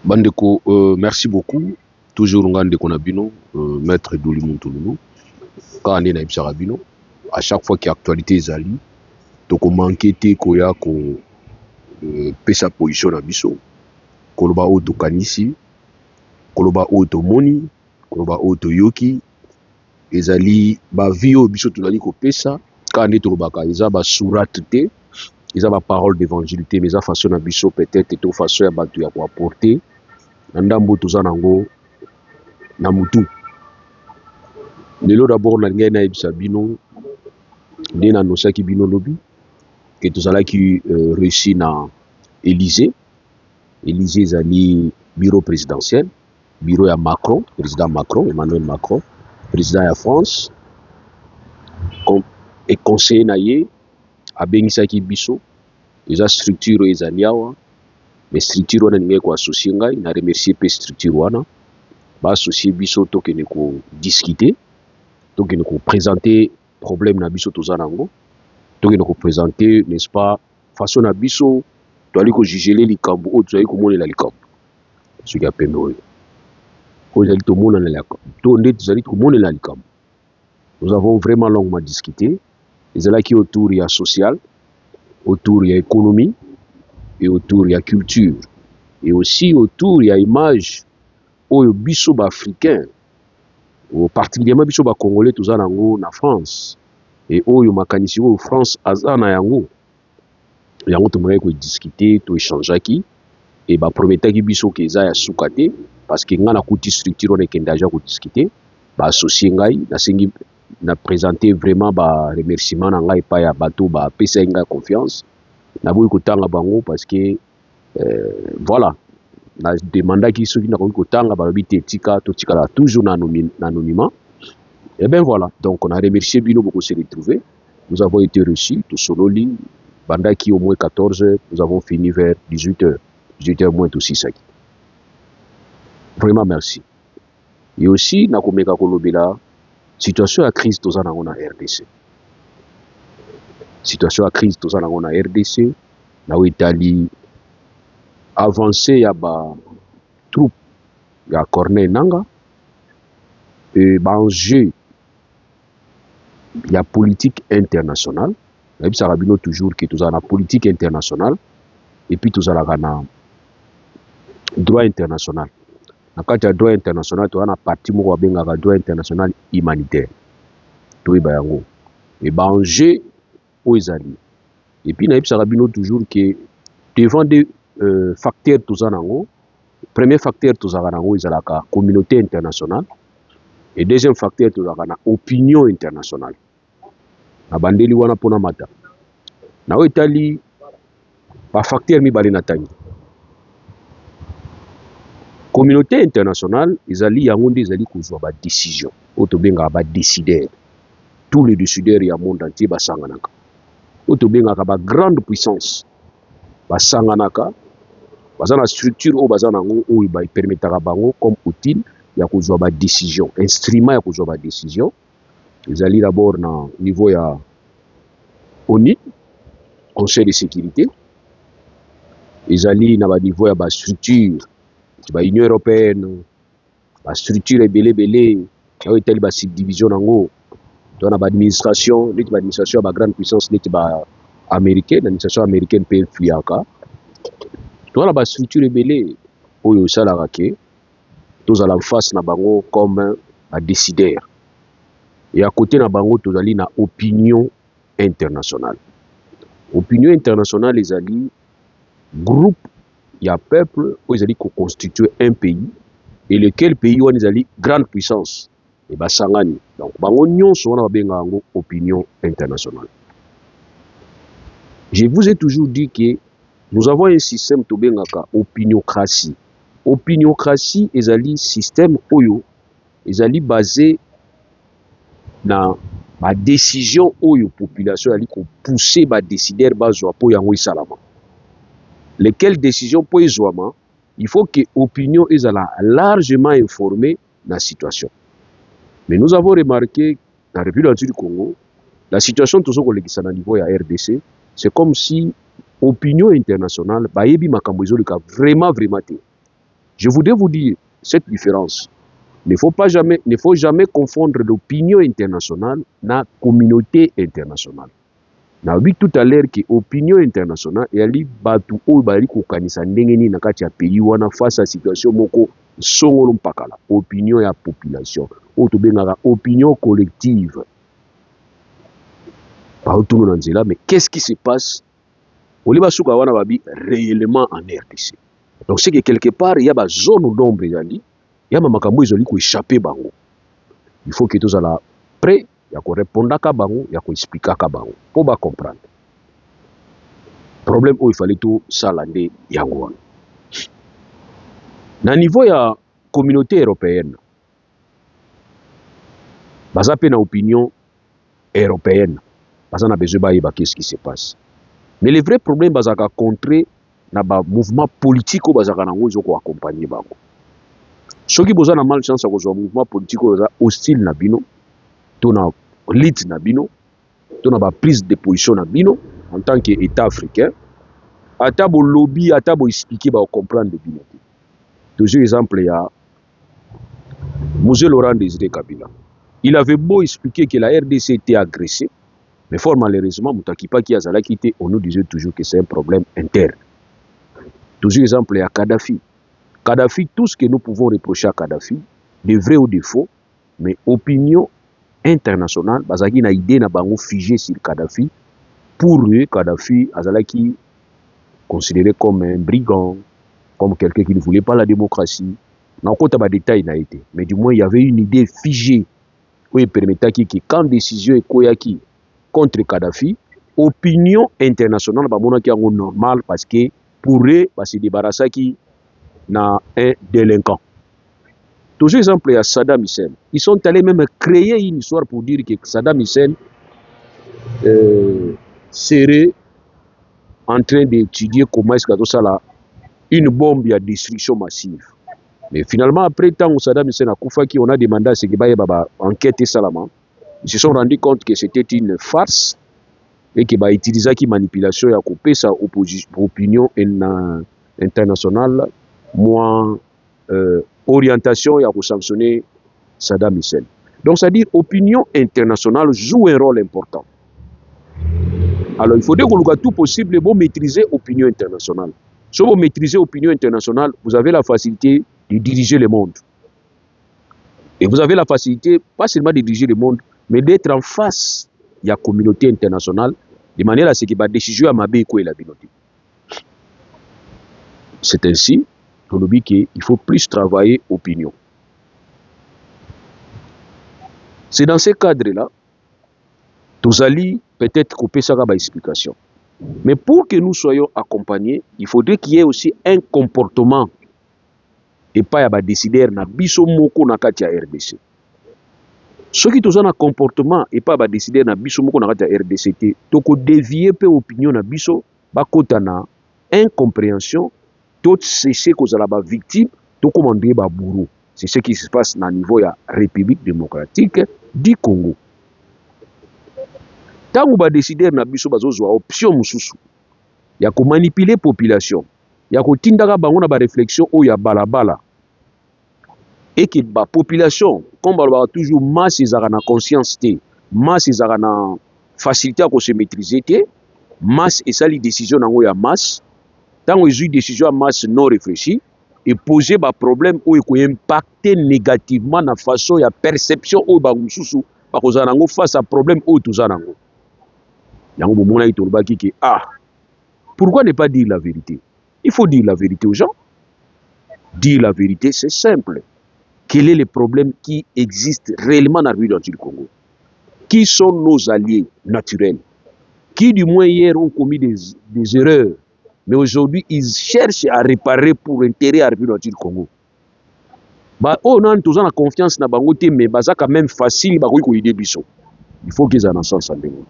Bandeko, merci beaucoup. Toujours ngande konabino, maître Doli Muntululu. Quand on est na bino, à chaque fois qu'il y a actualité ezali, toko manqué te koya ko pesa position na biso. Koloba o to kanisi, koloba o to moni, koloba o to yoki, ezali ba vie o biso tozali ko pesa. Quand on est tolobaka eza ba sourate te, eza ba parole d'évangile te, mais eza façon na biso peut-être to façon ya bato ya ko apporter na ndambo toza nango na mutu. Lelo d'abord na ngai nayebisa bino nde nanosaki bino lobi ke tozalaki réussi na Élysée. Élysée ezali bureau présidentiel, bureau ya Macron, président Macron, Emmanuel Macron, président ya France, et conseiller na ye abengisaki biso eza structure oyo ezali awa, mais structure wana ningai koassocie ngai na remercier mpe structure wana baassocie biso tokende kodiscute, tokende koprésenter problème na biso toza nango, tokende koprésenter n'est-ce pas façon na biso toali kojugele likambo oyo tozali komonela likambo soki ya pembe oyo ezali tomonana likambo to nde tozali komonela likambo. Nous avons vraiment longuement discuté ezalaki autour ya social, autour ya économie et autour ya culture et aussi autour ya image oyo biso ba africain particulièrement biso ba congolais toza nango na France et oyo makanisi oyo France aza na yango tomonaki kodiscute to échangeaki et baprometaki biso ke eza ya suka te parce que nga nakuti structure wana ekende aja kodiscute baassocie ngai nasengi na présenter vraiment ba remerciement na ngai epai ya bato bapesaki ngai confiance naboyi kotanga bango parce que voilà na demandaki soki nakoki kotanga balobi te tika totikala toujours na anonymat. Et ben voilà, donc on a remercié bino beaucoup se retrouver, nous avons été reçus tout sololi bandaki au moins 14h, nous avons fini vers 18h moins tout 6. Vraiment merci. Et aussi nakomeka kolobela situation ya crise toza nango na RDC. Situation ya crise toza nango na RDC na etali avancé ya ba troupe ya Corneille Nangaa et ba enjeu ya politique internationale. Nayebisaka bino toujours que tozala na politique internationale et puis tozalaka na droit international. Na kati ya droit international toza na parti moko babengaka droit international humanitaire toyeba yango et ba enjeu oyo ezali. Et puis nayebisaka bino toujours que devant des facteurs toza nango, premier facteur tozalaka nango ezalaka communauté internationale et deuxième facteur tozalaka na opinion internationale. Na bandeli wana pona mata na oyo etali ba facteur mibale na tangi. Communauté internationale ezali yango nde ezali kozwa ba décision oyo tobengaka ba décideurs, tous les décideurs ya monde entier basanganaka oyo tobengaka ba grande puissance basanganaka baza na structure oyo baza nango oyo bapermetaka bango comme outil ya kozwa ba décision, instrument ya kozwa ba décision. Ezali d'abord na niveau ya ONU, Conseil de sécurité, ezali na ba niveau ya ba structure ba Union européenne, ba structure ebele oyo etali ba subdivision nango to na ba administration, neti ba administration ya ba grande puissance neti ba américaine, administration américaine pe fuyaka to na ba structure ebele oyo esalaka ke tozala face na bango comme ba décideur. Et à côté na bango tozali na opinion internationale. Opinion internationale ezali groupe ya peuple oyo ezali ko constituer un pays et lequel pays wana ezali grande puissance et basangani. Donc bango nyonso wana babenga yango opinion internationale. Je vous ai toujours dit que nous avons un système tobengaka opiniocratie. Opiniocratie ezali système oyo ezali basé na ba décision oyo population ali ko pousser ba décideur bazwa po yango isalama. Lesquelles décisions po ezwama, il faut que opinion ezala largement informée na situation. Mais nous avons remarqué dans la République du Congo, la situation tozo kolekisa na niveau ya RDC, c'est comme si opinion internationale ba yebi makambo ezoleka vraiment te. Je voudrais vous dire cette différence. Il ne faut jamais confondre l'opinion internationale na communauté internationale. Na oui tout à l'heure que opinion internationale et ali batu o bali ko kanisa ndenge ni na kati ya pays wana face à situation moko songolo mpakala. Opinion ya population. O to bengaka opinion collective. Mais qu'est-ce qui se passe au Liban souka wana babi réellement en RDC? Donc c'est que quelque part il y a ba zone d'ombre yali, il y a makambo ezoli ko échapper bango. Il faut que tous ala prêt ya ko répondre ka bango, ya ko expliquer ka bango pour ba comprendre. Problème où il fallait tout salande yango wana. Na niveau ya communauté européenne, baza pe na opinion européenne. Baza na besoin ba yeba qu'est-ce qui se passe. Mais le vrai problème bazaka contrer na ba mouvement politique o bazaka nango ezoko accompagner bango. Soki boza na malchance ya kozwa mouvement politique oyo eza hostile na bino, to na lutte na bino, to na ba prise de position na bino en tant que État africain, ata bo lobby, ata bo expliquer ba comprendre de bino. Toujours exemple ya Mosé Laurent Désiré Kabila. Il avait beau expliquer que la RDC était agressée, mais fort malheureusement, Moutakipa qui a quitté, on nous disait toujours que c'est un problème interne. Toujours exemple ya Kadhafi. Kadhafi, tout ce que nous pouvons reprocher à Kadhafi, de vrai ou de faux, mais opinion internationale, bazaki na idée na bango figé sur Kadhafi. Pour eux, Kadhafi azalaki considéré comme un brigand, comme quelqu'un qui ne voulait pas la démocratie. Dans le cas détail n'a été, mais du moins il y avait une idée figée qui permettait que quand décision est koyaki contre Kadhafi, opinion internationale ba qui est normal parce que pour eux, se débarrasser qui na un délinquant. Toujours exemple, il y a Saddam Hussein. Ils sont allés même créer une histoire pour dire que Saddam Hussein serait en train d'étudier comment est-ce que ça là une bombe à destruction massive. Mais finalement, après tant que Saddam Hussein a Koufaki, on a demandé à ce qu'il y ait une enquête salama. Ils se sont rendus compte que c'était une farce et qu'il a utilisé une manipulation et a coupé sa opinion internationale. Moi, orientation et à sanctionner Saddam Hussein. Donc, c'est-à-dire opinion internationale joue un rôle important. Alors, il faudrait que tout possible pour maîtriser l'opinion internationale. Si vous maîtrisez l'opinion internationale, vous avez la facilité de diriger le monde. Et vous avez la facilité, pas seulement de diriger le monde, mais d'être en face de la communauté internationale, de manière à ce que la décision à Mabé et la communauté. C'est ainsi qu'il faut plus travailler l'opinion. C'est dans ce cadre-là, tous allons peut-être couper ça comme explication. Mais pour que nous soyons accompagnés, il faudrait qu'il y ait aussi un comportement et pas à décider na biso moko na kati ya RDC. Ceux qui ont un comportement et pas à décider na biso moko na kati ya RDC, toko dévier peu opinion na biso, ba kota na incompréhension, tout c'est que la victime, tout commander ba bourreau. C'est ce qui se passe na niveau ya République démocratique du Congo. Tant que ba décider na biso bazozwa option mususu ya ko manipuler population, ya ko tindaka bango na ba réflexion o ya balabala et que ba population comme ba toujours masse ezaka na conscience té, masse ezaka na facilité à se maîtriser té, masse esali décision nango ya masse, tant que une décision à masse non réfléchie et poser ba problème ou ko impacter négativement na façon ya perception o ba mususu ba ko zanango face à problème o to zanango. Yango mona itolbaki que pourquoi ne pas dire la vérité? Il faut dire la vérité aux gens. Dire la vérité, c'est simple. Quel est le problème qui existe réellement dans le Congo? Qui sont nos alliés naturels? Qui du moins hier ont commis des erreurs, mais aujourd'hui ils cherchent à réparer pour intérêt à le Congo? On a toujours la confiance dans Bangote, mais c'est quand même facile. Il faut qu'ils en aient sens en démon.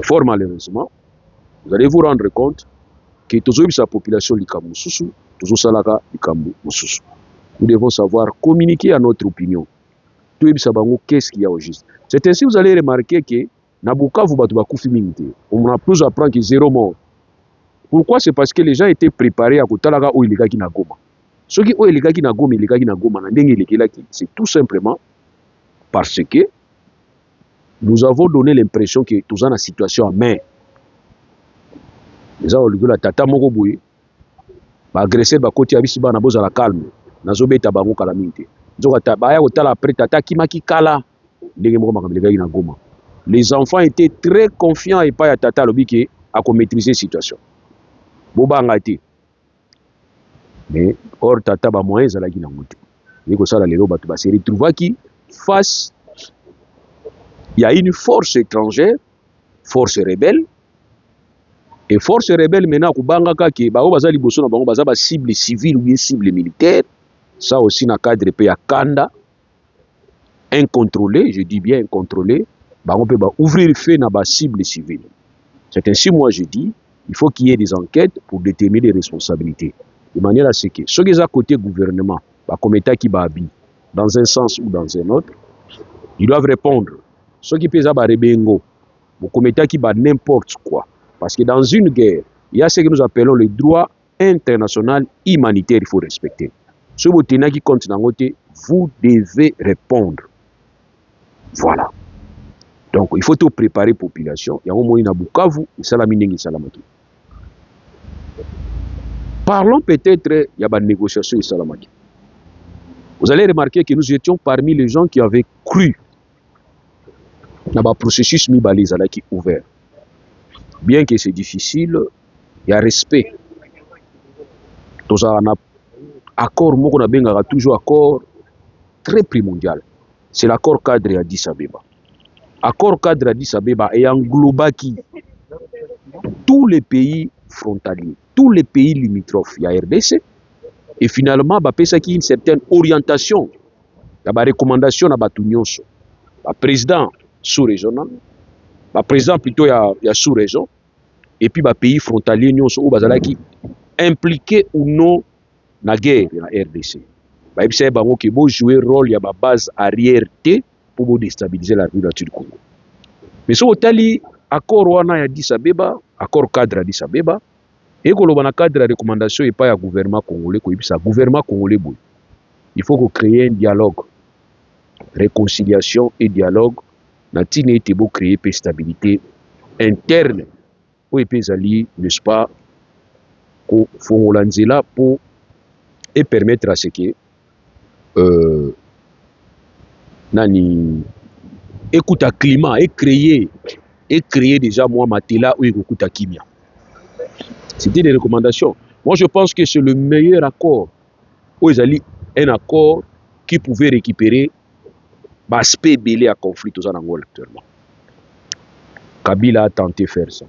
Fort malheureusement, vous allez vous rendre compte que toujours sa population likamususu, toujours salaka likamususu. Nous devons savoir communiquer à notre opinion. Tout le monde qu'est-ce qu'il y a au juste. C'est ainsi que vous allez remarquer que Nabuka vous battu bakufi mingi. On a plus apprendre que zéro mort. Pourquoi? C'est parce que les gens étaient préparés à Kotalaka ou il est qui na Goma. Ce qui est les gars qui na Goma, les gars qui na Goma, c'est tout simplement parce que nous avons donné l'impression que tout ça na situation en main. Les gens la tata moko boye, ba agresseur ba koti abisi ba na boza la calme, na zobeta bango kala mingi. Nzoka ta ba ya kotala après tata kimaki kala ndenge moko makambo les gars qui na Goma. Les enfants étaient très confiants et pas ya tata lobiki à maîtriser la situation. Bobanga te. Mais or tata ba moyen ezalaki na moto. Yeko sala lelo bato ba se retrouva qui face il y a une force étrangère, force rebelle. Et force rebelle maintenant kubanga kaki ba baza liboso na bango baza ba cible civile ou bien cible militaire. Ça aussi na cadre pe ya kanda incontrôlé, je dis bien incontrôlé, bango pe ba ouvrir le feu na ba cible civile. C'est ainsi moi je dis, il faut qu'il y ait des enquêtes pour déterminer les responsabilités. De manière à ce que ceux qui sont à côté gouvernement, bah, comme État qui babi, dans un sens ou dans un autre, ils doivent répondre. Ceux qui pèsent à Rebengo, comme État qui bat n'importe quoi. Parce que dans une guerre, il y a ce que nous appelons le droit international humanitaire, il faut respecter. Ce qui compte dans côté, vous devez répondre. Voilà. Donc il faut tout préparer la population. Il y a un moyen à Bukavu, Salamine Salamaki. Parlons peut-être, il y a des négociations et Salamaki. Vous allez remarquer que nous étions parmi les gens qui avaient cru dans le processus Mibaliza qui est ouvert. Bien que c'est difficile, il y a respect. Tout un accord, on a toujours accord très primordial. C'est l'accord cadre à Addis Abeba. Accord cadre à Addis Abeba et engloba qui tous les pays frontaliers, tous les pays limitrophes, il y a RDC, et finalement, il y a une certaine orientation, il y a des recommandations à Batunyonso, le président sous-régional, le président plutôt il y a sous-région, et puis les pays frontaliers où qui impliqués ou non dans la guerre dans la RDC. Il y a jouer un rôle, il y a une base arrière pour déstabiliser la rue du Congo. Mais si vous avez accord Addis Abeba, accord cadre Addis Abeba, et que le cadre de recommandation n'est pas le gouvernement congolais, c'est le gouvernement congolais. Il faut créer un dialogue, réconciliation et dialogue. Natine était beau créer une stabilité interne pour les pays, n'est-ce pas, pour et permettre à ce que écoute à climat et créer déjà moi matela ou écoute à kimia. C'était des recommandations. Moi je pense que c'est le meilleur accord. Un accord qui pouvait récupérer l'aspect belé à conflit aux Angola actuellement. Kabila a tenté de faire ça.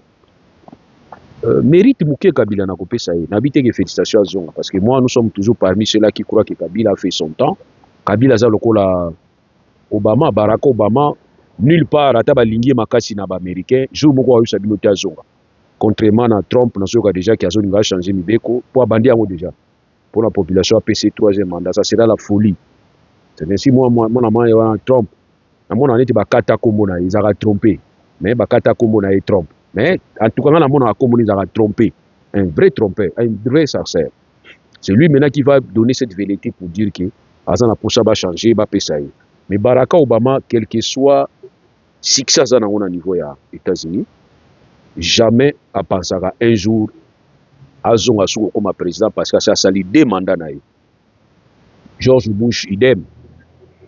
Mérite Mouké Kabila n'a coupé ça. N'habite que félicitations à Zonga. Parce que moi, nous sommes toujours parmi ceux-là qui croient que Kabila a fait son temps. Kabila a le Obama, Barack Obama, nulle part, à Tabalingi Makasi n'a pas américain. Jour où eu sa biloté à Zonga. Contrairement à Trump, nous avons déjà qui a changé Mibeko pour abandoner déjà. Pour la population à PC troisième mandat, ça sera la folie. C'est ainsi, moi, Trump, mon année, Bakata Komona, ils ont trompé. Mais Bakata Komona est Trump. Mais en tout cas, ils ont trompé. Un vrai trompeur, un vrai sarcère. C'est lui maintenant qui va donner cette vérité pour dire que Azana pour ça va changer, va payer. Mais Barack Obama, quel que soit succès au niveau des États-Unis, jamais à penser à un jour Azonga Souko comme président parce que ça lui deux mandats. George Bush, idem.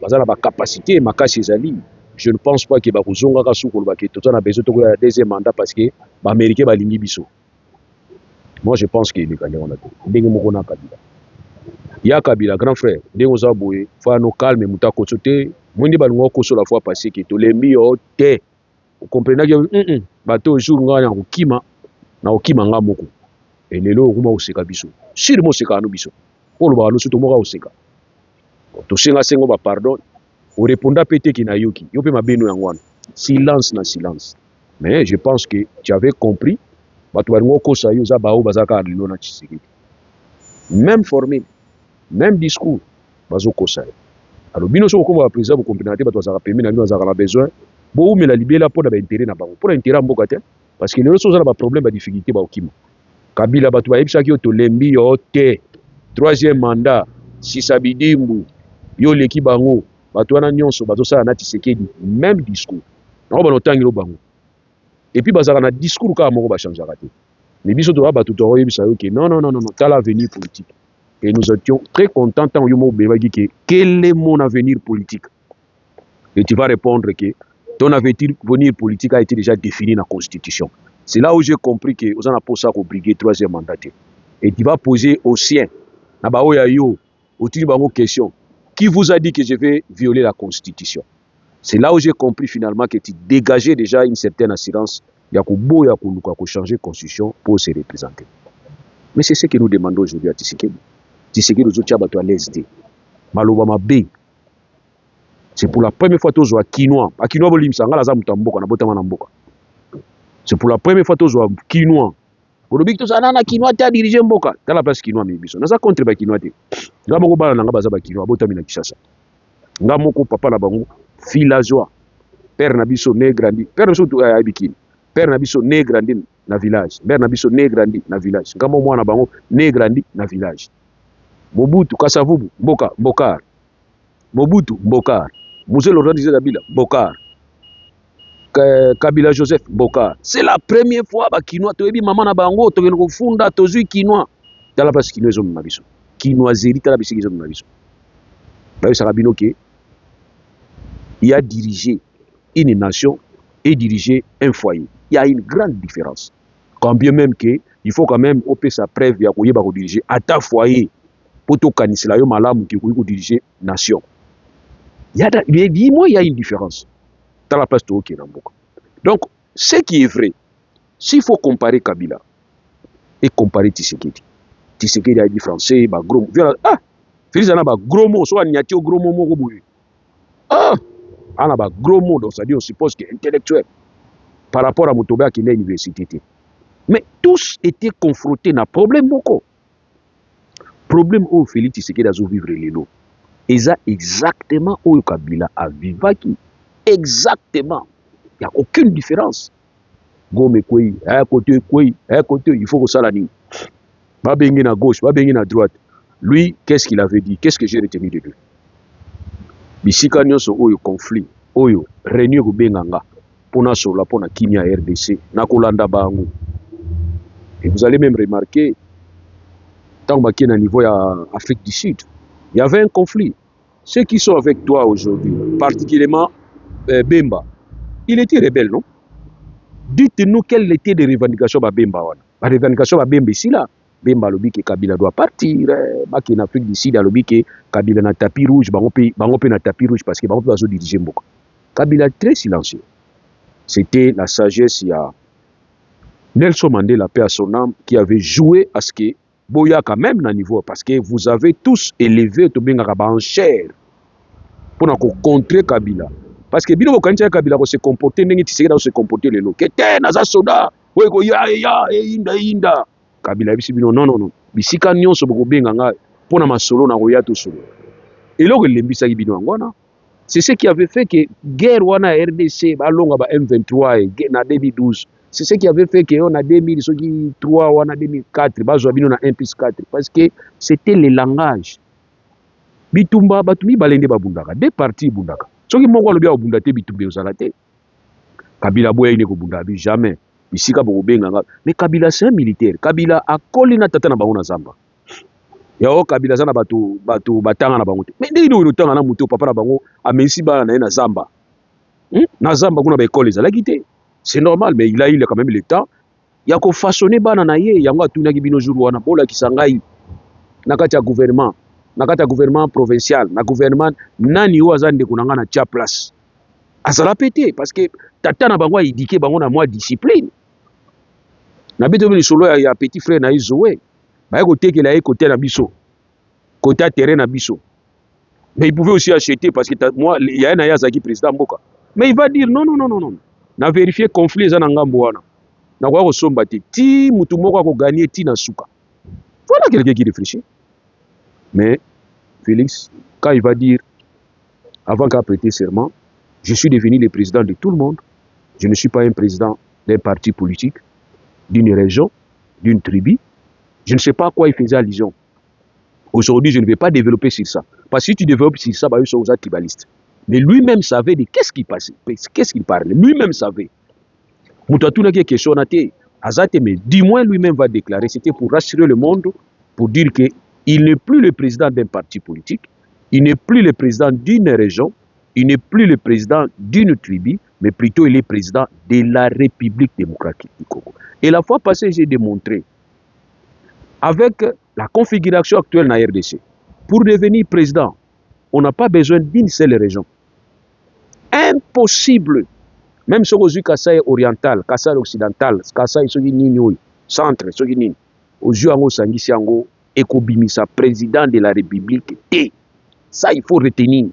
Bazana ba capacité, ma Ezali. Je ne pense pas que Bazonga Souko a besoin de un deuxième mandat parce que les Américains va lingi biso. Moi je pense qu'il est gagné on a tout. Ndenge moko na Kabila. Ya Kabila grand frère, ndenge oza boye, faut no calme muta kosote, mundi balungo koso la fois passée que to lembi yo te. Vous comprenez que bato jour ngana okima na okima nga moko. Et lelo okuma oseka biso. Sur mo seka no biso. Pour le balo soto moka oseka. To senga sengo ba pardon. O répondre pété ki na yoki. Yo pe mabeno yangwana. Silence na silence. Mais je pense que tu avais compris. Bato balungo kosa yo za bao bazaka lelo na Tshisekedi. Même formule, même discours, bazo kosa. Alors bino so ko ba président ko complémenter bato bazaka permis na bino bazaka besoin. Bo mais la libéla pour l'intérêt na bango. Pour l'intérêt mboka te parce que les autres ont des problèmes de difficulté ba okima. Kabila bato ba yebisa ki to lembi yo te. troisième mandat Sisabidimbu yo leki bango bato wana nyonso bazosala na Tshisekedi même discours nako banotangelo bango et puis bazala na discours kaka moko bachangeaka te mais biso toza bato tokoyebisa yo ke non tala avenir politique et nous étions très contents tant yo mo bebaki ke quel est mon avenir politique et tu vas répondre que ton avenir politique a été déjà défini dans la constitution. C'est là où j'ai compris que vous en avez pour ça qu'on briguer troisième mandat et tu vas poser au sien na ba oya yo au-dessus de question. Qui vous a dit que je vais violer la Constitution? C'est là où j'ai compris finalement que tu dégageais déjà une certaine assurance. Il y a changer la Constitution pour se représenter. Mais c'est ce que nous demandons aujourd'hui à Tshisekedi. Tshisekedi nous a à l'ESD. Maloba Mabe. C'est pour la première fois que tu as quinoa. Quinoa, c'est pour la première fois que tu as quinoa. Pour le but que tu as quinoa, tu as dirigé Mboka. Tu as la place quinoa, mais tu as contre la quinoa. Nga moko bana nanga baza bakino abota mina Kishasa nga moko papa na bango villageois père na biso né grandi père biso to ayabikini père na biso né grandi na village mère na biso né grandi na village nga mo mwana bango né grandi na village Mobutu Kasavubu Mbokar Mobutu Mbokar Mzee Laurent Kabila Mbokar Kabila Joseph Mbokar. C'est la première fois bakinois toyebi mama na bango to ko funda tozui kinois dala parce kinois zo na biso Kinoiserie, il a dirigé une nation et dirigé un foyer. Il y a une grande différence. Quand bien même que il faut quand même opérer sa preuve ya koyeba ko diriger à ta foyer pour to kanisela yo malamu ki ko diriger nation. Il y a une différence. Dans la place de Okenamboka. Donc, ce qui est vrai, s'il faut comparer Kabila et comparer Tshisekedi. Tshisekedi a dit français, bah gros. Ah, Félix a bah gros mot, soit n'y a pas gros mot boui. Ah, on a bah gros mot, donc ça dit on suppose qu'il est intellectuel par rapport à Motoba qui est à l'université. Mais tous étaient confrontés à un problème beaucoup. Problème où Félix Tshisekedi a vivre les lots. Et ça exactement où Kabila a vécu. Exactement. Il n'y a aucune différence. Gome Kouy, à côté, il faut que ça l'anime. Pas bien à gauche, pas bien à droite. Lui, qu'est-ce qu'il avait dit? Qu'est-ce que j'ai retenu de lui? Bisika nyonso oyo conflit, oyo réunion ko benganga pona sola pona kimia RDC na kolanda bango. Et vous allez même remarquer tant que à niveau ya Afrique du Sud, il y avait un conflit. Ceux qui sont avec toi aujourd'hui, particulièrement Bemba, il était rebelle, non? Dites-nous quelles étaient les revendications de Bemba. La revendication de Bemba ici là. Bemba lobi que Kabila doit partir. En Afrique du Sud, lobi que Kabila na tapis rouge, bango pe na tapis rouge parce que bango peut diriger Mboka. Kabila très silencieux. C'était la sagesse il y a Nelson Mandela, paix à son âme, qui avait joué à ce que Boya quand même na niveau parce que vous avez tous élevé to benga en chair pour contrer Kabila. Parce que bino bokanisa Kabila ko se comporter ndenge Tshisekedi se comporter lelo. Kete na za soda, we ko ya inda. Kabila bisi bino non. Bisika nyonso boko benga nga pona masolo na roya to solo. Et là que lembisa bino ngwana. C'est ce qui avait fait que guerre wana RDC ba longa ba M23 et na 2012. C'est ce qui avait fait que on a 2003 wana 2004 ba zo bino na 1+4 parce que c'était le langage. Bitumba batumi balende babundaka, deux parties bundaka. Soki moko alobi abunda te bitumba ozala te. Kabila boya ine ko bunda bi jamais. Bisika boko benga nga. Mais Kabila c'est un militaire. Kabila a koli na tata na bango na zamba. Ya o Kabila zana batu batanga na bango te. Mais ndenge no tanga na muto papa na bango amesi bana na zamba. Na zamba kuna ba école ezalaki te. C'est normal mais il a quand même le temps. Ya ko façonner bana na ye yango atunaki bino jour wana bola kisangai na kati ya gouvernement. Na kati ya gouvernement provincial, na gouvernement nani o azande kunanga na tia place. Azala pété parce que tata na bango indiqué bango na moi discipline. Na beto bi solo ya petit frère na Izoé. Ba ko tekela ye côté na biso. Côté terrain na biso. Mais il pouvait aussi acheter parce que moi il y a un Yazaki président Mboka. Mais il va dire non. Na vérifier conflit za na ngambo wana. Na kwa ko somba te ti mutu moko ko gagner ti na suka. Voilà quelqu'un qui réfléchit. Mais Félix, quand il va dire, avant qu'à prêter serment, je suis devenu le président de tout le monde, je ne suis pas un président d'un parti politique, d'une région, d'une tribu, je ne sais pas à quoi il faisait allusion. Aujourd'hui, je ne vais pas développer sur ça. Parce que si tu développes sur ça, ils sont aux tribalistes. Mais lui-même savait de qu'est-ce qui passait, qu'est-ce qu'il parlait. Lui-même savait. Moutatuna qui est question, mais du moins lui-même va déclarer. C'était pour rassurer le monde, pour dire qu'il n'est plus le président d'un parti politique, il n'est plus le président d'une région, il n'est plus le président d'une tribu, mais plutôt il est président de la République démocratique du Congo. Et la fois passée, j'ai démontré, avec la configuration actuelle dans la RDC, pour devenir président, on n'a pas besoin d'une seule région. Impossible. Même si on a Kassai oriental, Kassai occidental, Kassai centre, aux yeux en Sangisi Ango, Ekobimisa, président de la République. Et ça, il faut retenir.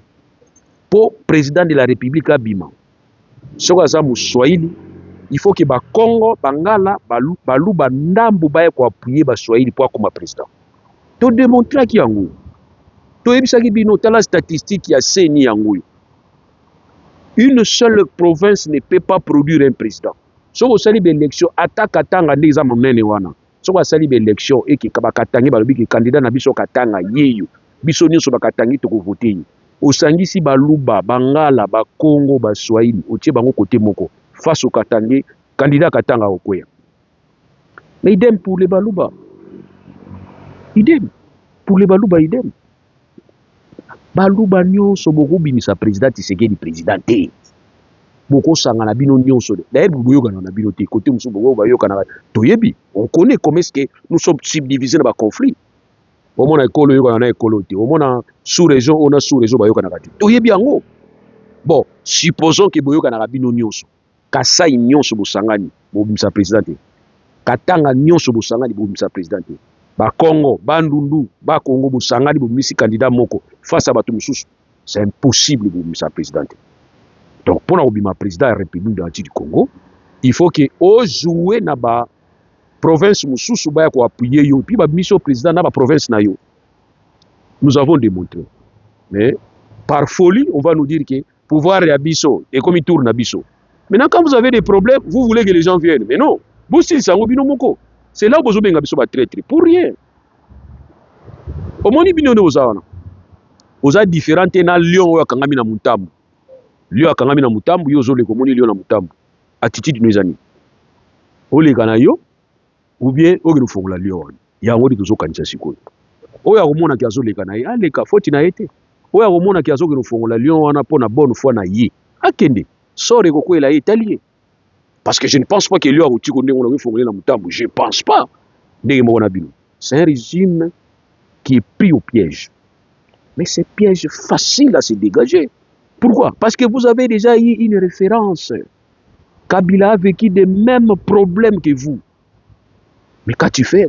Pour président de la République Abima, si on a Swahili, il faut que le Congo, Bangala, Balou, Bandambu, pour appuyer le Swahili pour comme président. Tu démontrer qu'il y a un goût. Tu as vu la statistique qui a saigné en goût. Une seule province ne peut pas produire un président. Si vous avez une élection, attaque à des amènes. Si vous avez une élection et que le candidat n'a pas katanga yeyo, bisoni so bakatangi to voter. Osangisi baluba, bangala, ba Congo, ba Swahili, otie bango côté moko face au katangi, candidat katanga okoya. Mais idem pour les baluba. Idem pour les baluba idem. Baluba nyonso boko bimisa président Tshisekedi président te. Boko sanga na bino nyonso. D'ailleurs boyoka na bino te côté musu boko bayoka na toyebi. On connaît comment est-ce que nous sommes subdivisés dans ba conflit. Au moins école yoka na école te. Au moins sous-région on a sous-région bayoka na kati. Toyebi yango. Bon, supposons que boyoka na bino nyonso. Kasai nyonso bosangani bo bimisa président te. Katanga nyonso bosangani bo bimisa président te. Ba Congo, Bandundu, ba Congo bosangani bo misi candidat moko face à bato mususu. C'est impossible bo bimisa président. Donc pour na président de la République du Congo, il faut que o jouer na ba province mususu ba ko appuyer yo puis ba mission président na ba province na yo. Nous avons démontré. Mais par folie, on va nous dire que pouvoir ya biso et comme il tourne à biso. Maintenant quand vous avez des problèmes, vous voulez que les gens viennent. Mais non, vous si sango bino moko. C'est là où vous avez traité. Pour rien. Au moins, vous avez différents na Lyon ou Kangami na Mutambu. Lyon Kangami na Mutambu, yo zo le komoni Lyon na Mutambu. Attitude nous ani. O le kana yo ou bien o genu fongola Lyon. Ya ngodi tozo kanisa sikoyo. O ya komona ki azo le kana ye, ale ka foti na ete. O ya komona ki azo genu fongola Lyon wana pona bonne foi na ye. Akende. Sore ko kwela ye italien. Parce que je ne pense pas que Lyon a fongola na Mutambu. Je ne pense pas. C'est un régime qui est pris au piège. Mais c'est piège facile à se dégager. Pourquoi? Parce que vous avez déjà eu une référence. Kabila a vécu les mêmes problèmes que vous. Mais quand tu fais,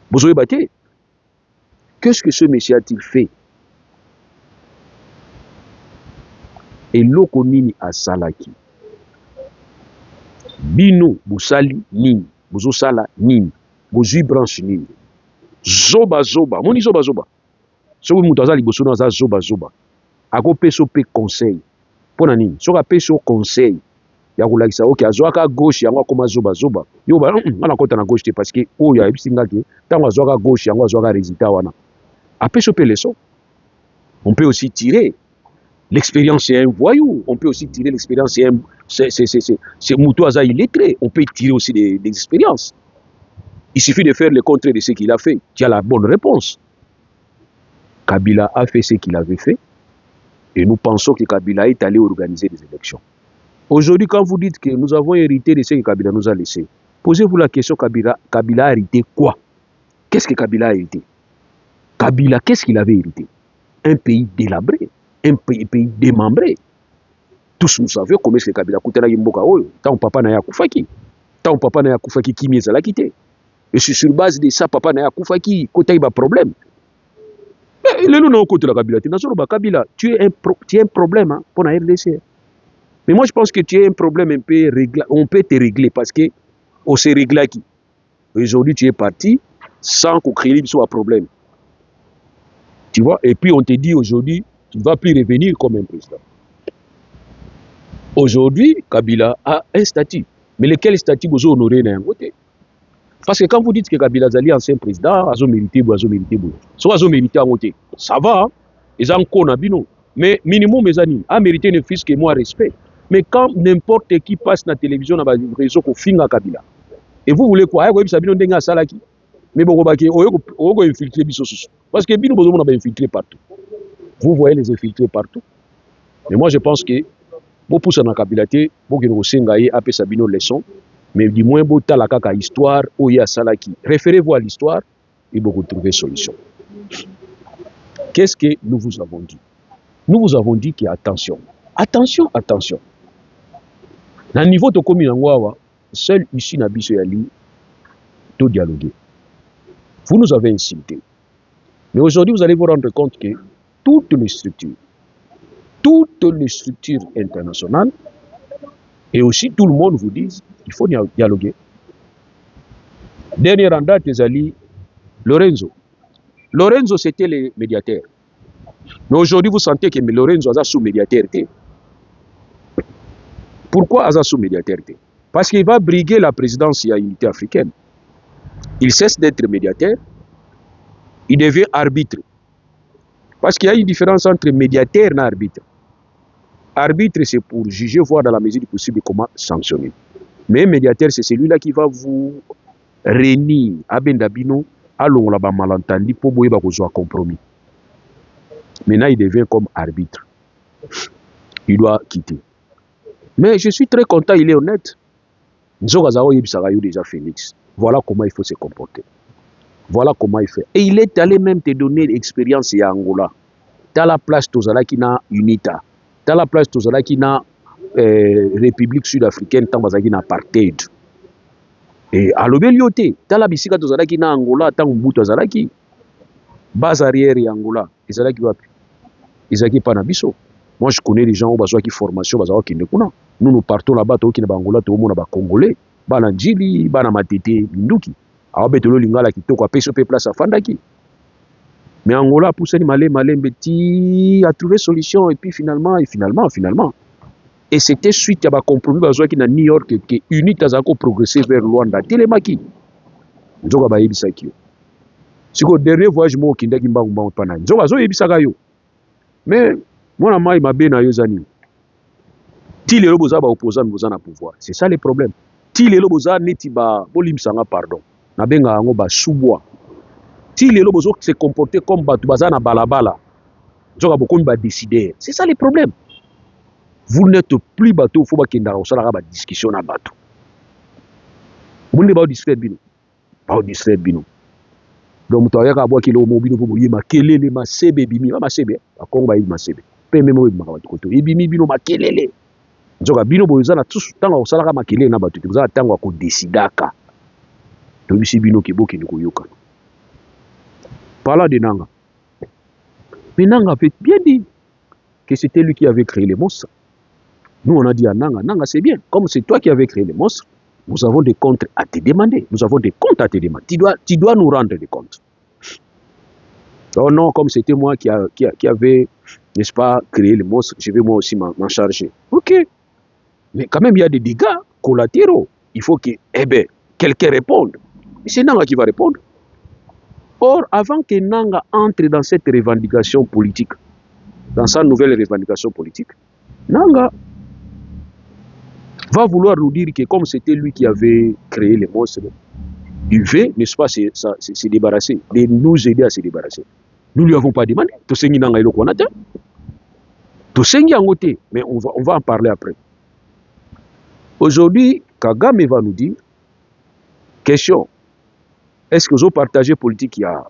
vous avez battu. Qu'est-ce que ce monsieur a-t-il fait? Et l'okonini a salaki. Bino, Boussali, Nini. Bouzosala, Nini. Bozui branche Nini. Zoba. Moni zoba. So vous moutaza liboso na za zoba. Ako peso pe conseil. Pona nini? So ka peso conseil. Ya kulakisa OK azwaka gauche yango akoma zoba. Yo ba na kota na gauche te parce que o ya ebisinga ke tango azwaka gauche yango azwaka résultat wana. A peso pe leçon. On peut aussi tirer l'expérience c'est un voyou, on peut aussi tirer l'expérience c'est Moutouaza illettré, on peut tirer aussi des expériences. Il suffit de faire le contraire de ce qu'il a fait. Tu as la bonne réponse. Kabila a fait ce qu'il avait fait et nous pensons que Kabila est allé organiser des élections. Aujourd'hui, quand vous dites que nous avons hérité de ce que Kabila nous a laissé, posez-vous la question, Kabila a hérité quoi? Qu'est-ce que Kabila a hérité? Kabila, qu'est-ce qu'il avait hérité? Un pays délabré, un pays démembré. Tous nous savions comment est-ce que Kabila Koutela Yimboka Oyo, tant papa n'a Koufaki, tant papa n'a Koufaki qui m'est à la quitter. Et c'est sur base de ça, papa n'a Koufaki, Kota Iba problème. Mais le nom côté la Kabila, Kabila, tu es un problème hein, pour la RDC. Mais moi je pense que tu es un problème un peu réglé, on peut te régler parce que on s'est réglé qui. Aujourd'hui tu es parti sans qu'on crée un problème. Tu vois, et puis on te dit aujourd'hui, tu ne vas plus revenir comme un président. Aujourd'hui, Kabila a un statut. Mais lequel statut vous honorez d'un côté? Parce que quand vous dites que Kabila Zali, ancien président, a mérité, soit a mérité en côté, ça va, ils ont un bino. Mais minimum, mes amis, a mérité ne fils que moi respect. Mais quand n'importe qui passe dans la télévision, dans le réseau, qu'on finit Kabila. Et vous voulez quoi? Vous savez, on a salaki. Mais bon, on va infiltrer Bissosus. Parce que Bino, on a infiltré partout. Vous voyez les infiltrés partout. Mais moi, je pense que, pour pousser dans la Kabila, pour que nous ayons appelé Sabino leçon, mais du moins, vous avez la histoire où il y a Salaki. Référez-vous à l'histoire et vous trouver solution. Qu'est-ce que nous vous avons dit? Nous vous avons dit que attention. Attention, attention. Dans le niveau de commune, seul ici, Nabiso Yali, tout dialoguer. Vous nous avez insulté. Mais aujourd'hui, vous allez vous rendre compte que toutes les structures internationales, et aussi tout le monde vous dit qu'il faut dialoguer. Dernier en date, les alliés, Lorenzo. Lorenzo, c'était le médiateur. Mais aujourd'hui, vous sentez que Lorenzo a sous-médiateur. Pourquoi a sous-médiateur? Parce qu'il va briguer la présidence à l'unité africaine. Il cesse d'être médiateur, il devient arbitre. Parce qu'il y a une différence entre médiateur et arbitre. Arbitre, c'est pour juger, voir dans la mesure du possible comment sanctionner. Mais médiateur, c'est celui-là qui va vous réunir à Bendabino, à l'on malentendu pour vous avoir un compromis. Maintenant, il devient comme arbitre. Il doit quitter. Mais je suis très content, il est honnête. Déjà Félix. Voilà comment il faut se comporter. Voilà comment il fait. Et il est allé même te donner l'expérience à Angola. Dans la place Tozala qui na UNITA. Dans la place Tozala qui na République sud-africaine, tant que na apartheid. Et à l'obélioté, dans la bisika Tozala qui na Angola, tant que Tozala qui base arrière et Angola. Ils ont pas nabiso. Moi, je connais les gens qui ont besoin de formation. Nous partons là-bas, qui sont Angola, tout le monde est congolais. Bana Djili, Bana Matete, Minduki. Alors, betolo lingala qui toko apesho pe place à Fandaki. Mais Angola, pour ça, malé, Beti a trouvé solution et puis finalement. Et c'était suite à un compromis qui na New York que UNITA a progressé vers Luanda. Télémaki. Nzoga ba yebisaki. Siko dernier voyage mo kindaki mbangu pana. Nzoga zo yebisaka yo. Mais moi na ma bena yozani. Ti lelo boza ba opposant boza na pouvoir. C'est ça le problème. Ti lelo boza neti ba bolimsanga pardon. Na benga ngo ba subwa. Ti lelo bozo se comporter comme batu baza na balabala. Nzoka bokomi ba décider. C'est ça le problème. Vous n'êtes plus bateau, faut pas qu'il y ait une discussion na bateau. Vous n'êtes pas distraite bino. Pas distraite bino. Donc tu as qu'à qu'il au bino pour yema kelele ma sebe bimi ma sebe. A Kongo ma sebe. Pe memo ma koto. E bimi bino ma kelele. Nzoka bino boza na tous tanga osala ka makelele na bateau. Boza tanga ko décidaka. To bisi bino ke boki ni koyoka. Parlant de Nanga. Mais Nanga fait bien dit que c'était lui qui avait créé les monstres. Nous, on a dit à Nanga, Nanga, c'est bien. Comme c'est toi qui avais créé les monstres, nous avons des comptes à te demander. Nous avons des comptes à te demander. Tu dois nous rendre des comptes. Oh non, comme c'était moi qui avait, n'est-ce pas, créé les monstres, je vais moi aussi m'en charger. Ok. Mais quand même, il y a des dégâts collatéraux. Il faut que, quelqu'un réponde. Et c'est Nanga qui va répondre. Or, avant que Nanga entre dans cette revendication politique, dans sa nouvelle revendication politique, Nanga va vouloir nous dire que comme c'était lui qui avait créé les monstres, il veut, n'est-ce pas, se débarrasser, de nous aider à se débarrasser. Nous ne lui avons pas demandé. Mais on va en parler après. Aujourd'hui, Kagame va nous dire, question, est-ce que vous partagez politique il y a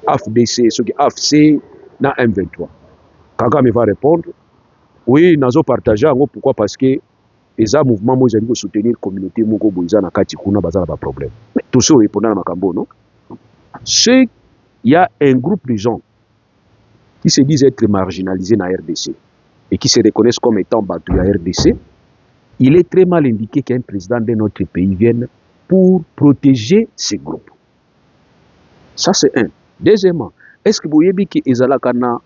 AFDC, ce qui est AFC, dans M23? Kagame va répondre, oui, nous avons partagé, pourquoi? Parce que les mouvements, moi, j'ai soutenir la communauté, moi, j'ai na kati kuna bazala ba problème. Mais tout ça répondant à Makambo, non? Il y a un groupe de gens qui se disent être marginalisés dans la RDC et qui se reconnaissent comme étant battus à la RDC. Il est très mal indiqué qu'un président de notre pays vienne pour protéger ces groupes. Ça, c'est un. Deuxièmement, est-ce que vous voyez que ezalaka na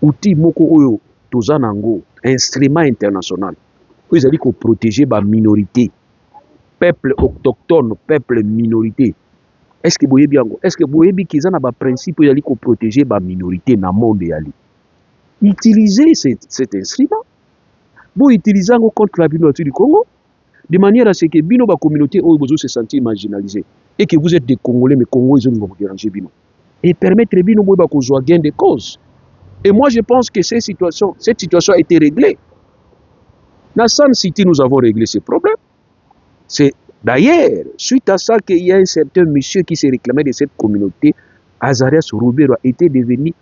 outil moko oyo tozanango instrument international? Vous allez protéger la minorité. peuple autochtone, peuple minorité. Est-ce que boyebi yango? Est-ce que boyebi qu'ils ont ba principe yali ko protéger ba minorité na monde yali? Utilisez cet instrument. Vous utilisez contre la communauté du Congo de manière à ce que bino ba communauté oyo bozo se sentir marginalisé et que vous êtes des Congolais mais Congo ils vont vous déranger bino et permettre bino boyeba ko joie gain de cause. Et moi je pense que cette situation a été réglée. Dans San City nous avons réglé ce problème. C'est d'ailleurs suite à ça qu'il y a un certain monsieur qui s'est réclamé de cette communauté. Azarias Roubero a été devenu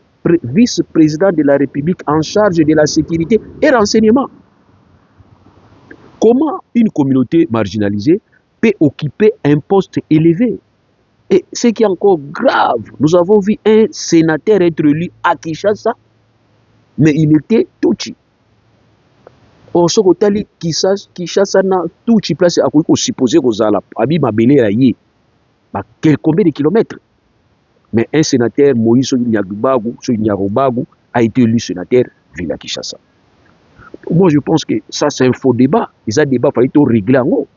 vice-président de la République en charge de la sécurité et renseignement. Comment une communauté marginalisée peut occuper un poste élevé? Et ce qui est encore grave, nous avons vu un sénateur être élu à Kinshasa, mais il était Tutsi. Or, ce que Kinshasa na Tutsi place à quoi supposé que Zala, Abi Mabele Aye, combien de kilomètres? Mais un sénateur, Moïse Nyarobagou, a été élu sénateur Villa Kinshasa. Moi, je pense que ça, c'est un faux débat. Et ça, débat, il fallait tout régler en haut.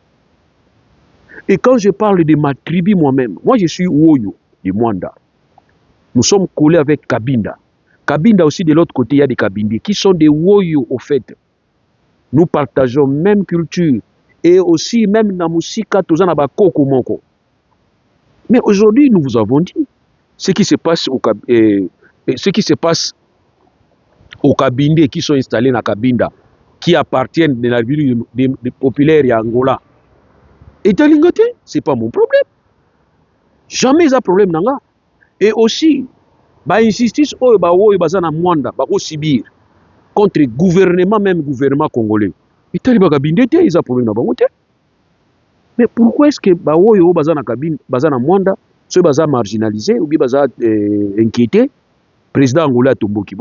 Et quand je parle de ma tribu moi-même, moi, je suis Woyo de Mwanda. Nous sommes collés avec Kabinda. Kabinda aussi, de l'autre côté, il y a des Kabindis qui sont des Woyo, au fait. Nous partageons même culture. Et aussi, même dans la musique, tout ça, Koko Moko. Mais aujourd'hui, nous vous avons dit, ce qui se passe aux Kabindés qui sont installés dans Kabinda, qui appartiennent de la ville des populaires et Angola. Et Talingote, ce n'est pas mon problème. Jamais ça problème nanga. Et aussi, injustice na Mwanda, Sibir, contre le gouvernement, même gouvernement congolais. Et Talingote, ils ont problème na. Mais pourquoi est-ce que Bawoyo na Mwanda, ceux baza marginalisés ou bien baza inquiétés? Président Angola Tomboki,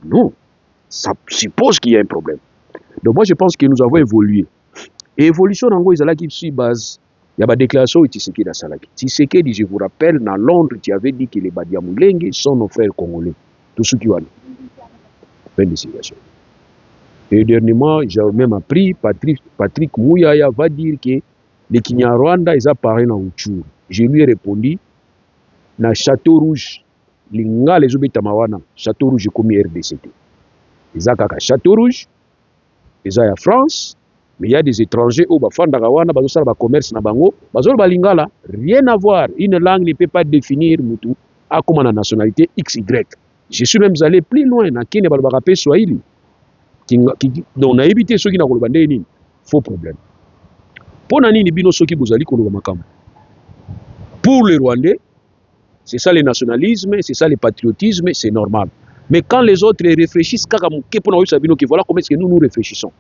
non, ça suppose qu'il y a un problème. Donc moi je pense que nous avons évolué. Et évolution en Angola qui suit base, il y a une déclaration de Tshisekedi dans Salaki. Tshisekedi, je vous rappelle, dans Londres, tu avais dit que les Badiamoulengue sont nos frères congolais. Tout ce qui va nous. Fin de situation. Et dernièrement, j'ai même appris, Patrick Mouyaya va dire que les Kinyarwanda, ils apparaissent dans Uchuru. Je lui ai répondu, dans Château Rouge, Linga les Obitamawana, Château Rouge comme RDCT. Ils ont Château Rouge, ils ont France, mais il y a des étrangers au Bafandagawana, Bazosala commerce na bango, Bazol Balingala, rien à voir. Une langue ne peut pas définir Moutou à comme la nationalité XY. Je suis même allé plus loin, dans Kenya Balbarape Swahili. Donc on a évité ceux qui n'ont pas de faux problème. Pour Nani Bino Soki Bouzali Kolobamakam. Pour les Rwandais, c'est ça le nationalisme, c'est ça le patriotisme, c'est normal. Mais quand les autres réfléchissent, voilà comment est-ce que nous réfléchissons.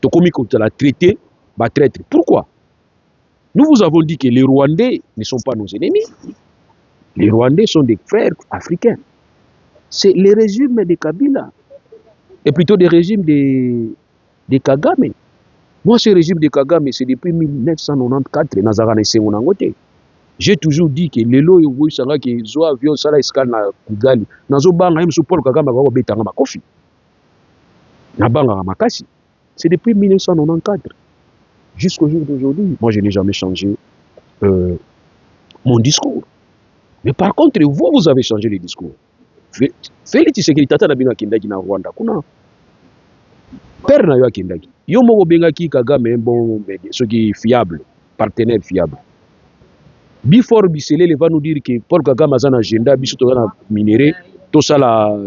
Donc, comme on l'a traité, traître. Pourquoi? Nous vous avons dit que les Rwandais ne sont pas nos ennemis. Les Rwandais sont des frères africains. C'est le régime de Kabila. Et plutôt des régimes de Kagame. Moi, ce régime de Kagame, c'est depuis 1994, Nazarane Sengonangote. J'ai toujours dit que les lois où ils qui ont avion ça la escale na Kigali nazo banga même Paul Kagame ba betanga makofi na banga makasi. C'est depuis 1994 jusqu'au jour d'aujourd'hui. Moi je n'ai jamais changé mon discours. Mais par contre vous avez changé le discours. Félix Tshisekedi tata na bino akindaki na Rwanda kuna père na yo akindaki yo moko bengaki Kagame bon ce qui est fiable, partenaire fiable. Before Biselele va nous dire que Paul Kagame a un agenda, biso to na minéré, tout ça la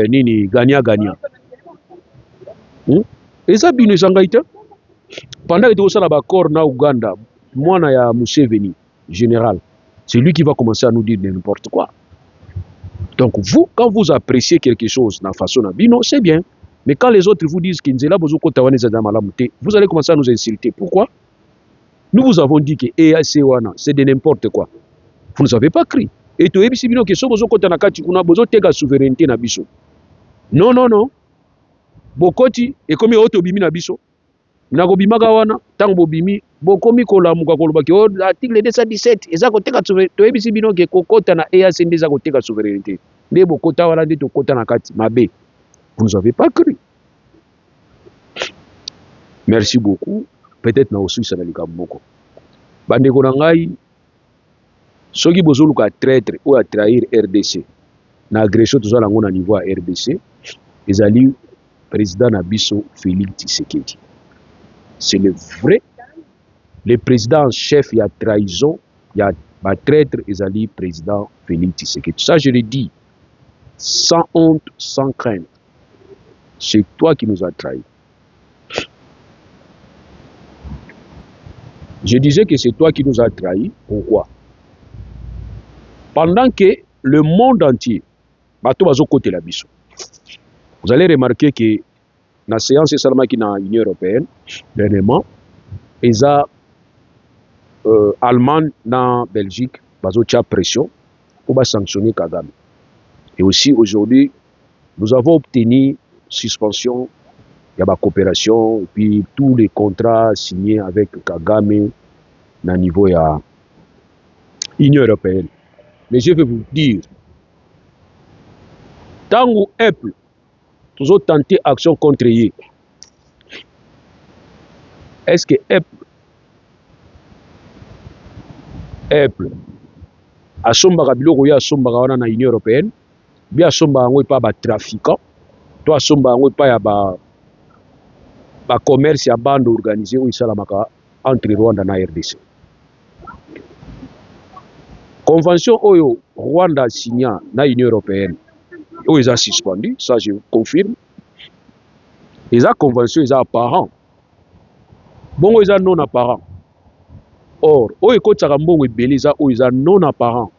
nini gagnant. Et ça bino zangaita. Pendant que tout ça la accord na Uganda, moi na ya Museveni général, c'est lui qui va commencer à nous dire n'importe quoi. Donc vous, quand vous appréciez quelque chose na façon na bino, c'est bien. Mais quand les autres vous disent qu'ils là bozoko tawaneza na malamuté, vous allez commencer à nous insulter. Pourquoi? Nous vous avons dit que EAC wana c'est de n'importe quoi. Vous ne avez pas cru. Et tu ebisi bino que so bozo kota na kati kuna bozo tega souveraineté na biso. Non. Bokoti et comme auto bimi na biso. Na ko bimaka wana tango bobimi bokomi kolamuka koloba ke article 217 eza ko tega souveraineté. Tu ebisi bino que kokota na EAC ndeza ko tega souveraineté. Ne bokota wana de to kota na kati mabe. Vous ne avez pas cru. Merci beaucoup. peut-être na osuisa na likambo moko bandeko na ngai soki bozoluka traître ou à trahir RDC na agression tozala yango na niveau ya RDC ezali président na biso Félix Tshisekedi. C'est le vrai le président en chef ya trahison ya ba traître ezali président Félix Tshisekedi. Ça je le dis sans honte, sans crainte. C'est toi qui nous as trahis. Je disais que c'est toi qui nous as trahis. Pourquoi? Pendant que le monde entier, vous allez remarquer que dans la séance seulement qui dans l'Union européenne, dernièrement, ils ont Allemagne dans Belgique, ils ont pression pour sanctionner Kagame. Et aussi aujourd'hui, nous avons obtenu suspension, il y a la coopération, et puis tous les contrats signés avec Kagame dans le niveau de l'Union européenne. Mais je vais vous dire, tant que Apple, nous avons tenté action contre eux, est-ce que Apple a sombaka biloko ya sombaka wana na Union européenne, bien sombaka ngo pa ba trafiquant, to sombaka ngo pa ya ba commerce ya bande organisée ou isalamaka entre Rwanda na RDC. Convention oyo Rwanda signa na Union européenne, oyo ils ont suspendu, ça je confirme. Les conventions ils ont apparent. Bongo ils ont non apparent. Or, oyo ekotaka mbongo ebele eza oyo eza non apparent.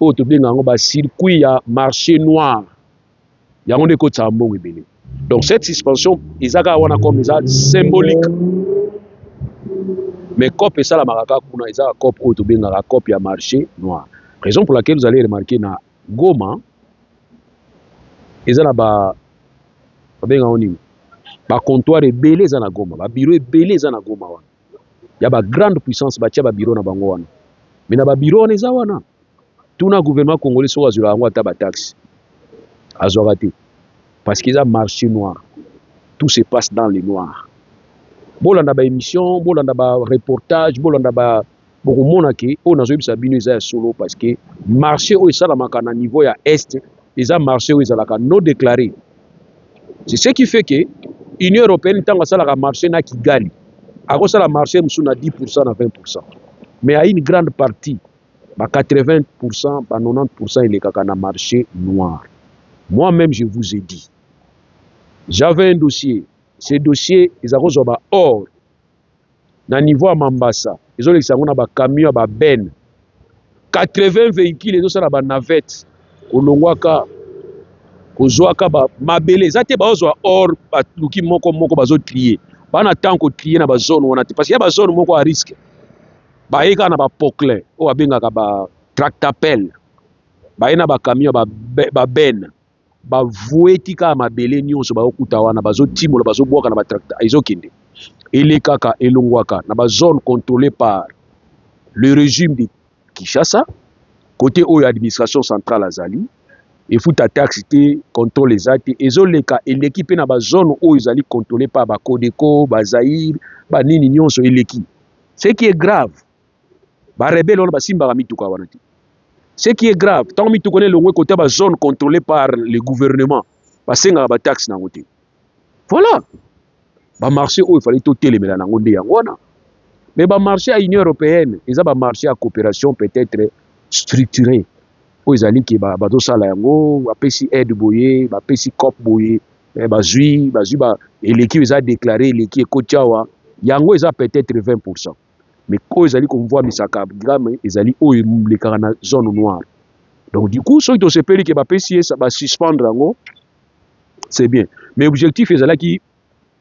Oyo tobenga yango ba circuit ya marché noir. Yango nde ekotaka mbongo ebele. Donc cette suspension ezaka wana comme eza symbolique. Mais COP esalamaka kaka kuna eza COP oyo tobengaka COP ya marché noir. Raison pour laquelle vous allez remarquer na Goma eza na babenga oni ba comptoir ebele eza na Goma, ba bureau ebele eza na Goma wana. Il y a ba grande puissance batia ba bureau na bango wana. Mais na ba bureau wana eza wana. Tuna gouvernement congolais so azula yango ata ba taxe. Azwaka te. Parce qu'ils ont marché noir. Tout se passe dans le noir. Bolanda ba émission, bolanda ba reportage, bolanda ba bokomona ke o nazoyebisa bino eza ya solo parce que marché o esalamaka na niveau ya est, eza marché o ezalaka non déclaré. C'est ce qui fait que Union européenne tanga salaka marché na Kigali. Akosala marché musu na 10% na 20%. Mais à une grande partie, bah 80%, bah 90% il est kaka na marché noir. Moi-même je vous ai dit, j'avais un dossier. Ce dossier, ils ont reçu or. Na niveau à Mambasa, ils ont laissé un camion à Ben. 80 véhicules, ils ont ça la navette. Kolongwaka, Kozwaka, Mabele. Zate ba ozo or, ba luki moko bazo trier. Ba na tant ko trier na ba zone wana te parce qu'il y a ba zone moko à risque. Ba eka na ba poclin, o abenga ka ba tractapel. Ba ena ba camion ba Ben. Ba voueti ka mabele nyonso ba okuta wana bazo timola bazo boka na ba tracta ezokende. Elekaka elongwaka na ba zone contrôlée par le régime de Kinshasa côté oyo administration centrale azali et futa taxe te contrôle les actes ezoleka eleki pe na ba zone oyo ezali contrôlée par ba Codeco ba Zaïre ba nini nyonso eleki. Ce qui est grave ba rebelle on ba simba mituka wana te. Ce qui est grave, tant que tu connais le côté de la zone contrôlée par le gouvernement, parce que tu as taxe na côté. Voilà. Le marché où il fallait tout téléméla na côté yangwana. Mais le marché à l'Union européenne, ils ont un marché à coopération peut-être structuré. Où ils allaient qui ba do sala yango, ba pesi aide boye, ba pesi cop boye, ba zui et l'équipe ils a déclaré l'équipe Kotiawa, yango ils a peut-être 20%. Mais quand ils allaient qu'on voit Misaka, ils allaient où ils les na zone noire. Donc du coup, ceux qui se payent qui va payer ça va suspendre, c'est bien. Mais l'objectif est là qui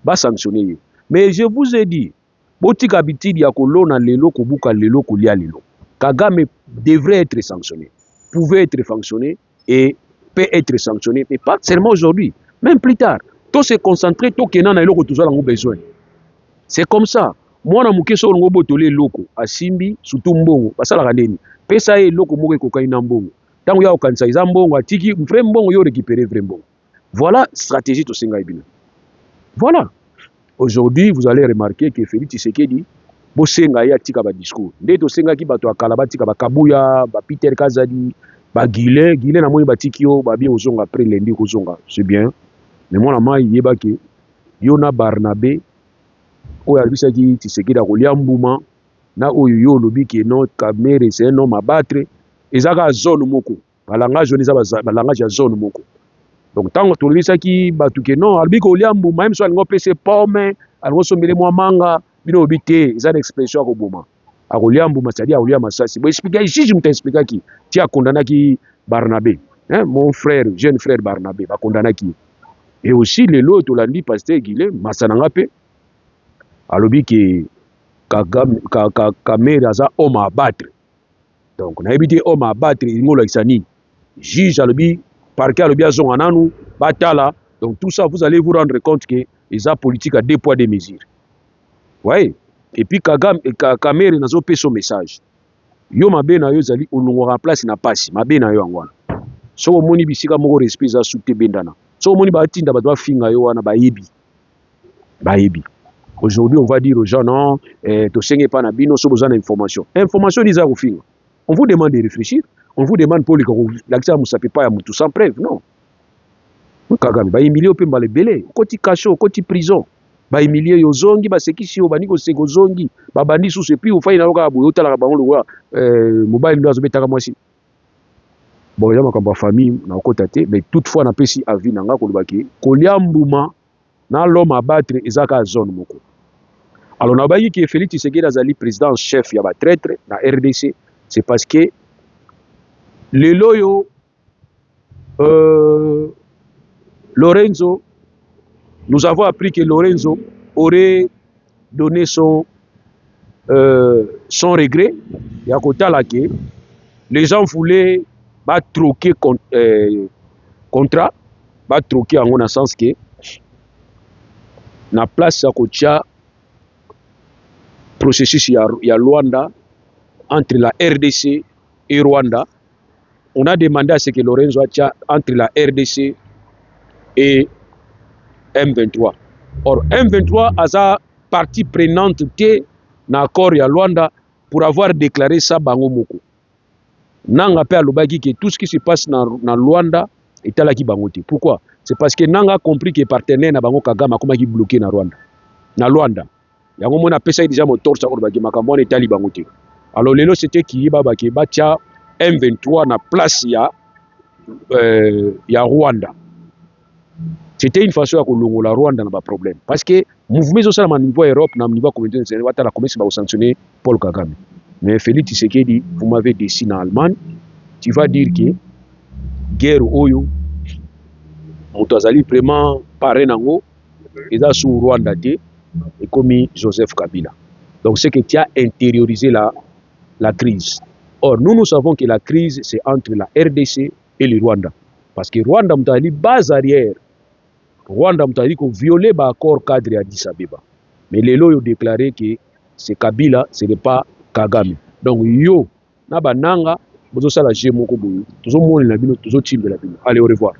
va sanctionner. Mais je vous ai dit, botique habitude ya kolona lelo kobuka lelo kolia lelo. Kagame devrait être sanctionné, pouvait être sanctionné et peut être sanctionné, mais pas seulement aujourd'hui, même plus tard. Tout se concentrer, tout kenan na eloko tous avons besoin. C'est comme ça. Moi na muke so ngo botole loko asimbi surtout mbongo basala nini pesa e loko moko ekokai na mbongo tango ya okanisa iza mbongo atiki vrai mbongo yo récupérer vrai mbongo. Voilà stratégie to senga ibina. Voilà. Aujourd'hui, vous allez remarquer que Félix Tshisekedi, bosenga ya tika ba discours. Nde to senga ki bato akala batika ba Kabuya, ba Peter Kazadi, ba Guilé na moni batiki yo ba bien ozonga après lundi kozonga. C'est bien. Mais moi la mai yeba ke Yona Barnabé oyo alibisaki Tshisekedi akolia mbuma na oyo yo lobi ke non Kamere c'est un homme à battre. Ezaka zone moko. Balangage on eza balangage ya zone moko. Donc tant que tolobisaki batu ke non albi kolia mbuma même so alingo pese pomme alingo sombele mwa manga bino obité eza d'expression ko boma akolia mbuma c'est-à-dire akolia masasi bo expliquer juge muta expliquer ki ti akondana ki Barnabé hein mon frère jeune frère Barnabé ba kondana ki et aussi les lots tolandi pasteur Guilé masananga pe alobi ke Kamere aza homme à battre donc na ebité homme à battre ngolo kisani juge alobi parquet alobi azonga nanu batala donc tout ça vous allez vous rendre compte que les politique à 2 poids 2 mesures. Ouais. Et puis Kamere nazo pe son message. Yo mabe na yo zali olongo remplace na pasi mabe na yo angwana. So omoni bisika moko respect za soute bendana. So omoni ba tinda ba doit finga yo wana ba yebi. Ba yebi. Aujourd'hui on va dire aux gens non to senge pas na bino so besoin d'information. Information ni za ko finga. On vous demande de réfléchir. On vous demande pour l'accès à Moussape pas à Moutou sans preuve, non. Kagame, ba emilie pe mbale belé, koti cachot, koti prison. Ba emilie yo zongi, ba sekisi yo baniko seko zongi, ba bandi sous puis au faina loka boyo tala ba ngolo mobile ndo azobetaka mwasi. Bon ya makamba famille na okota te, mais toutefois na pesi avis nanga ko lobaki, kolia mbuma na l'homme à battre ezaka zone moko. Alors na ba yi ki Félix Tshisekedi azali président chef ya ba traître na RDC, c'est parce que les loyaux Lorenzo, nous avons appris que Lorenzo aurait donné son regret. Et à côté là que les gens voulaient troquer contrat, troquer en un sens que na place à côté processus il y a Luanda entre la RDC et Rwanda. On a demandé à ce que Lorenzo Acha entre la RDC et M23. Or, M23 a sa partie prenante dans l'accord ya Luanda pour avoir déclaré ça bango moko. Nanga pe alobaki que tout ce qui se passe na Luanda est alaki bango te. Pourquoi? C'est parce que Nanga a compris que partenaire na bango Kagame akoma ki bloqué na Rwanda. Na Luanda. Yango mona pesa déjà moteur sa ko baki makambo na etali bango te. Alors lelo c'était qui ba baki ba tia M23 na place ya Rwanda. C'était une façon de la Rwanda n'a pas de problème. Parce que le mouvement social au niveau Europe, au niveau communauté internationale, la commission va sanctionner Paul Kagame. Mais Félix Tshisekedi, vous m'avez dessiné en Allemagne, tu vas dire que guerre Oyo, Moutazali vraiment paré nango, et là sous Rwanda et comme Joseph Kabila. Donc c'est que tu as intériorisé la crise. Or nous savons que la crise c'est entre la RDC et le Rwanda. Parce que Rwanda Moutazali base arrière. Rwanda mutali ko violer l'accord cadre à Addis Abeba. Mais les lois ont déclaré que c'est Kabila, ce n'est pas Kagame. Donc yo na bananga bozo sala jemo ko boyo. Tozo moni na bino, tozo timbe la bino. Allez, au revoir.